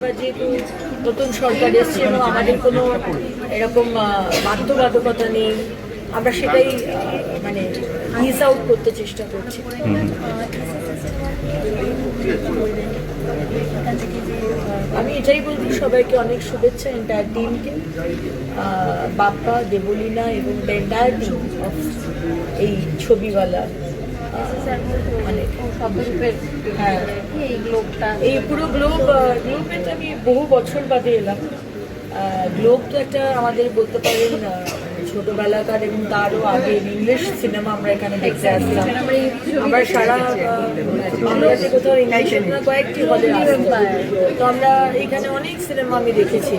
যেহেতু নতুন সরকার এসছে এবং আমাদের কোনো এরকম বাধ্যবাধকতা নেই, আমরা সেটাই মানে মিস আউট করতে চেষ্টা করছি। আমি এটাই বলবো সবাইকে অনেক শুভেচ্ছা, এন্টায়ার টিমকে, বাপ্পা, দেবলীনা এবং এন্টায়ার টিম অফ এই ছবিওয়ালা মানে হ্যাঁ এই পুরো গ্লোবেতে আমি বহু বছর বাদে এলাম। গ্লোব তো একটা আমাদের বলতে পারেন ছোটবেলাকার এবং তারও আগে ইংলিশ সিনেমা আমরা এখানে দেখতে আসতাম। আমরা সারা বাংলাতে কোথাও ইংলিশ সিনেমা কয়েকটি হলে আসতাম, তো আমরা এখানে অনেক সিনেমা আমি দেখেছি।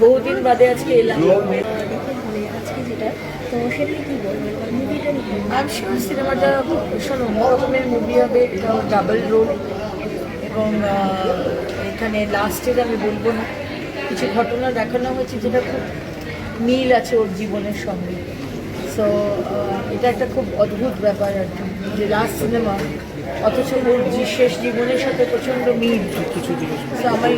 বহুদিন বাদে আজকে এলাম। আমি শিওর সিনেমাটা ভীষণ অন্য রকমের মুভি হবে, এটাও ডাবল রোল এবং এখানে লাস্টের আমি বলবো না, কিছু ঘটনা দেখানো হয়েছে যেটা খুব মিল আছে ওর জীবনের সঙ্গে। সো এটা একটা খুব অদ্ভুত ব্যাপার আর কি, যে লাস্ট সিনেমা অথচ ওর শেষ জীবনের সাথে প্রচণ্ড মিল কিছু জিনিস। সো আমার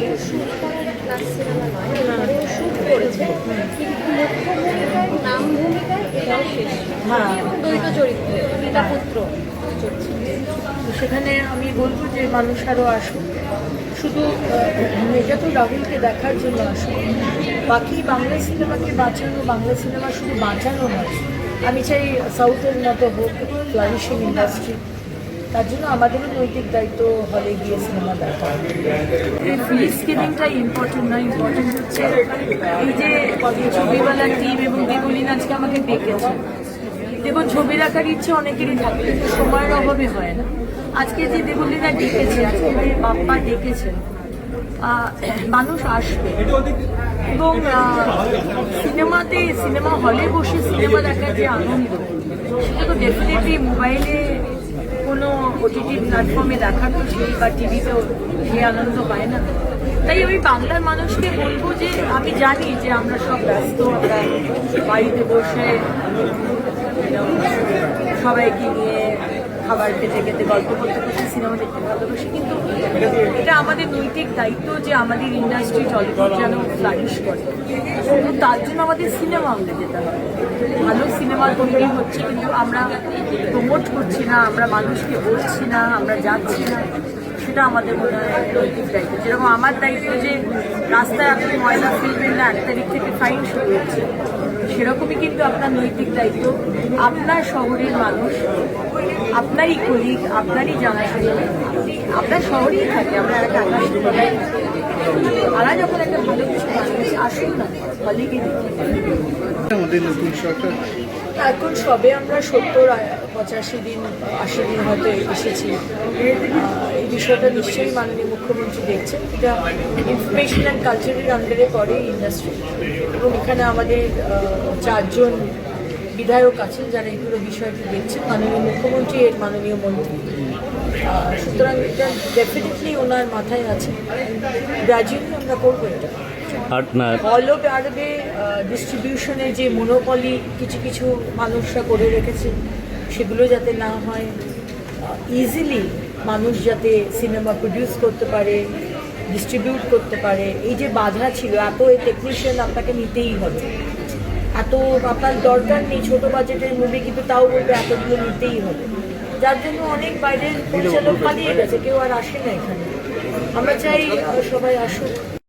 সেখানে আমি বলবো যে মানুষ আরও আসুক, শুধু এটা তো রাহুলকে দেখার জন্য আসুক। বাকি বাংলা সিনেমাকে বাঁচানো, বাংলা সিনেমা শুধু বাঁচানো নয়, আমি চাই সাউথের মতো হোক ফ্লারিশিং ইন্ডাস্ট্রি। তার জন্য আমাদেরও নৈতিক দায়িত্ব হলে গিয়ে সিনেমা দেখা। এই ফ্রি স্ক্রিনিংটাই ইম্পর্টেন্ট নয়, ইম্পর্টেন্ট হচ্ছে এই যে ছবিওয়ালার টিম এবং দেবলীনা আজকে আমাকে ডেকেছে। দেখুন, ছবি দেখার ইচ্ছে অনেকেরই থাকে, কিন্তু সময়ের অভাবে হয় না। আজকে যে দেবলীনা ডেকেছে, আজকে যে বাপ্পা ডেকেছেন, মানুষ আসবে এবং সিনেমা হলে বসে সিনেমা দেখার যে আনন্দ, সেটা তো ডেফিনেটলি মোবাইলে কোনো ওটিটি প্ল্যাটফর্মে দেখার তো সেই বা টিভিতেও সেই আনন্দ পায় না। তাই আমি বাংলার মানুষকে বলবো যে আমি জানি যে আমরা সব ব্যস্ত, আমরা বাড়িতে বসে সবাইকে নিয়ে খাবার খেতে খেতে গল্প করতে করতে সিনেমা দেখতে ভালোবাসি, কিন্তু এটা আমাদের নৈতিক দায়িত্ব যে আমাদের ইন্ডাস্ট্রি চলচ্চিত্র যেন ফ্লারিশ করে। এবং তার জন্য আমাদের সিনেমা হলে যেতে হবে। ভালো সিনেমা তৈরি হচ্ছে, কিন্তু আমরা প্রমোট করছি না, আমরা মানুষকে বলছি না, আমরা যাচ্ছি না, সেটা আমাদের মনে হয় নৈতিক দায়িত্ব। যেরকম আমার দায়িত্ব যে রাস্তায় আপনি ময়লা ফেলবেন না, 1 তারিখ থেকে ফাইন শুরু হচ্ছে, সেরকমই কিন্তু আপনার নৈতিক দায়িত্ব আপনার শহরের মানুষ, আপনারই কলিগ, আপনারই জানাশোনা, আপনার শহরেই থাকে, আমরা একটা আকাশ তারা যখন একটা ভালো কিছু বানিয়েছে, আসুন না হলে গিয়ে এখন সবে আমরা 70-85 দিন 80 দিন হয়তো এসেছি। এই বিষয়টা নিশ্চয়ই মাননীয় মুখ্যমন্ত্রী দেখছেন। এটা ইনফরমেশন অ্যান্ড কালচারের আন্ডারে পড়ে ইন্ডাস্ট্রি, এবং এখানে আমাদের 4 জন বিধায়ক আছেন যারা এই পুরো বিষয়টি দেখছেন, মাননীয় মুখ্যমন্ত্রী এর মাননীয় মন্ত্রী। সুতরাং এটা ডেফিনেটলি ওনার মাথায় আছে, গ্র্যাজুয়ালি আমরা করবো এটা। হলও বাড়বে, ডিস্ট্রিবিউশনে যে মনোপলি কিছু কিছু মানুষরা করে রেখেছে সেগুলো যাতে না হয়, ইজিলি মানুষ যাতে সিনেমা প্রডিউস করতে পারে, ডিস্ট্রিবিউট করতে পারে। এই যে বাধা ছিল, এত টেকনিশিয়ান আপনাকে নিতেই হবে, এত আপনার দরকার নেই ছোট বাজেটের মুভি, কিন্তু তাও বলবে এতগুলো নিতেই হবে, যার জন্য অনেক বাইরের পরিচালক পালিয়ে গেছে, কেউ আর আসে না এখানে। আমরা চাই সবাই আসুক।